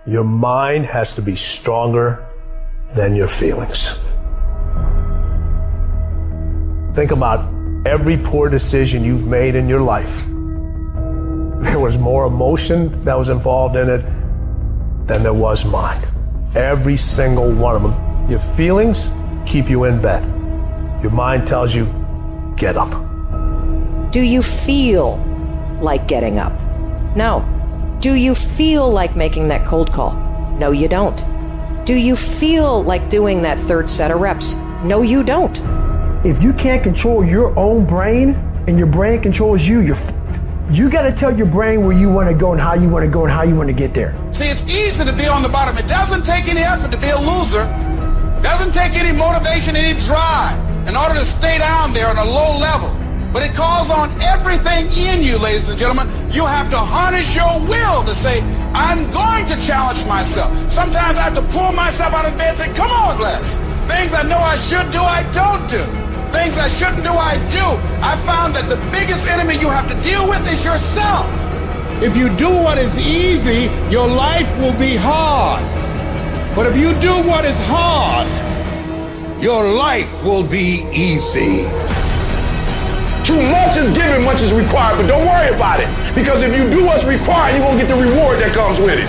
Your mind has to be stronger than your feelings. Think about every poor decision you've made in your life. There was more emotion that was involved in it than there was mind. Every single one of them. Your feelings keep you in bed. Your mind tells you, get up. Do you feel like getting up? No. Do you feel like making that cold call? No, you don't. Do you feel like doing that third set of reps? No, you don't. If you can't control your own brain and your brain controls you, you're f***ed. You got to tell your brain where you want to go and how you want to go and how you want to get there. See, it's easy to be on the bottom. It doesn't take any effort to be a loser. It doesn't take any motivation, any drive in order to stay down there on a low level. But it calls on everything in you, ladies and gentlemen. You have to harness your will to say, I'm going to challenge myself. Sometimes I have to pull myself out of bed and say, come on, Les. Things I know I should do, I don't do. Things I shouldn't do, I do. I found that the biggest enemy you have to deal with is yourself. If you do what is easy, your life will be hard. But if you do what is hard, your life will be easy. Too much is given, much is required, but don't worry about it. Because if you do what's required, you're gonna get the reward that comes with it.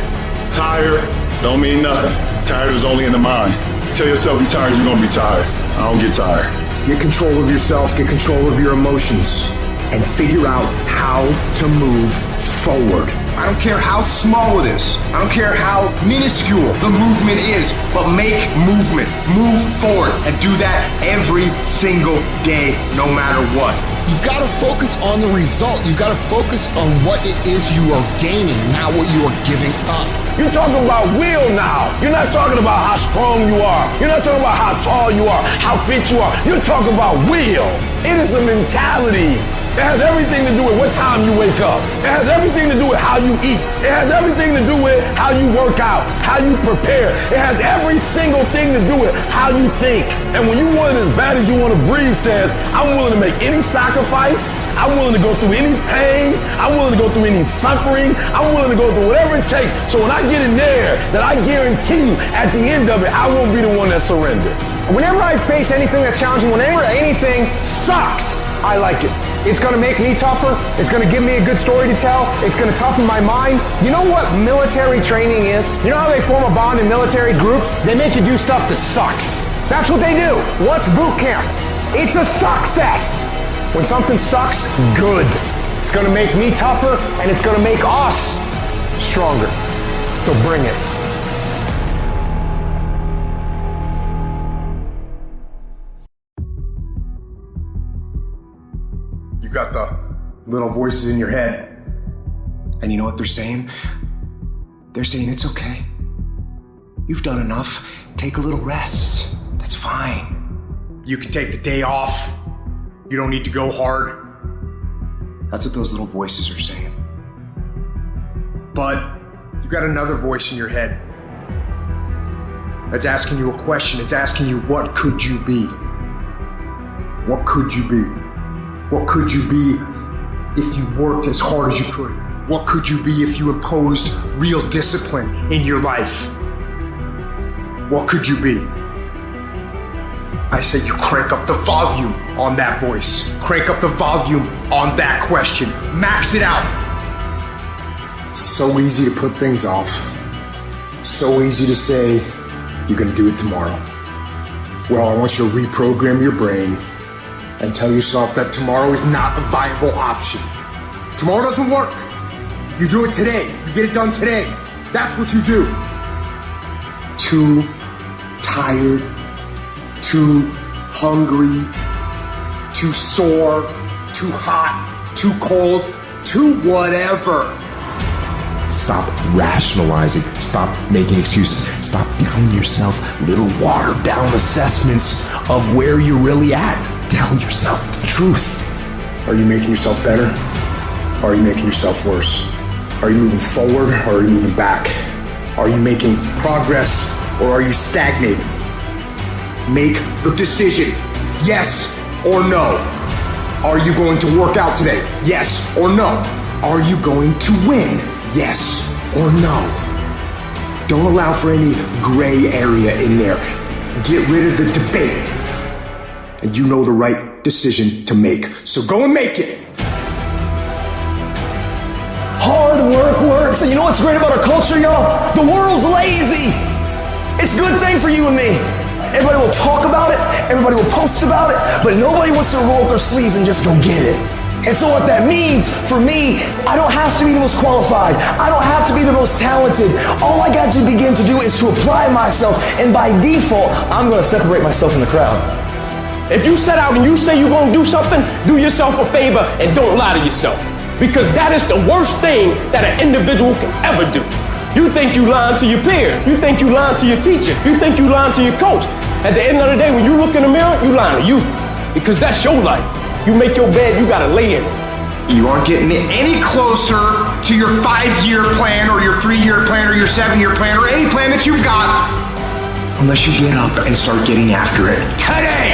Tired don't mean nothing. Tired is only in the mind. Tell yourself you're tired, you're gonna be tired. I don't get tired. Get control of yourself, get control of your emotions, and figure out how to move forward. I don't care how small it is. I don't care how minuscule the movement is, but make movement. Move forward and do that every single day, no matter what. You've got to focus on the result. You've got to focus on what it is you are gaining, not what you are giving up. You're talking about will now. You're not talking about how strong you are. You're not talking about how tall you are, how fit you are. You're talking about will. It is a mentality. It has everything to do with what time you wake up. It has everything to do with how you eat. It has everything to do with how you work out, how you prepare. It has every single thing to do with how you think. And when you want it as bad as you want to breathe says, I'm willing to make any sacrifice. I'm willing to go through any pain. I'm willing to go through any suffering. I'm willing to go through whatever it takes. So when I get in there, that I guarantee you at the end of it, I won't be the one that surrendered. Whenever I face anything that's challenging, whenever anything sucks, I like it. It's going to make me tougher. It's going to give me a good story to tell. It's going to toughen my mind. You know what military training is? You know how they form a bond in military groups? They make you do stuff that sucks. That's what they do. What's boot camp? It's a suck fest. When something sucks, good. It's going to make me tougher, and it's going to make us stronger. So bring it. You got the little voices in your head. And you know what they're saying? They're saying it's okay. You've done enough. Take a little rest. That's fine. You can take the day off. You don't need to go hard. That's what those little voices are saying. But you got another voice in your head that's asking you a question. It's asking you, what could you be? What could you be? What could you be if you worked as hard as you could? What could you be if you imposed real discipline in your life? What could you be? I say you crank up the volume on that voice. Crank up the volume on that question. Max it out. So easy to put things off. So easy to say, you're gonna do it tomorrow. Well, I want you to reprogram your brain and tell yourself that tomorrow is not a viable option. Tomorrow doesn't work. You do it today. You get it done today. That's what you do. Too tired, too hungry, too sore, too hot, too cold, too whatever. Stop rationalizing. Stop making excuses. Stop telling yourself little watered down assessments of where you're really at. Tell yourself the truth. Are you making yourself better? Or are you making yourself worse? Are you moving forward or are you moving back? Are you making progress or are you stagnating? Make the decision, yes or no. Are you going to work out today? Yes or no. Are you going to win? Yes or no. Don't allow for any gray area in there. Get rid of the debate. And you know the right decision to make. So go and make it. Hard work works. And you know what's great about our culture, y'all? The world's lazy. It's a good thing for you and me. Everybody will talk about it. Everybody will post about it. But nobody wants to roll up their sleeves and just go get it. And so what that means for me, I don't have to be the most qualified. I don't have to be the most talented. All I got to begin to do is to apply myself. And by default, I'm going to separate myself from the crowd. If you set out and you say you're going to do something, do yourself a favor and don't lie to yourself. Because that is the worst thing that an individual can ever do. You think you lying to your peers. You think you lying to your teacher. You think you lying to your coach. At the end of the day, when you look in the mirror, you lying to you. Because that's your life. You make your bed, you gotta lay in it. You aren't getting any closer to your 5-year plan or your 3-year plan or your 7-year plan or any plan that you've got unless you get up and start getting after it today.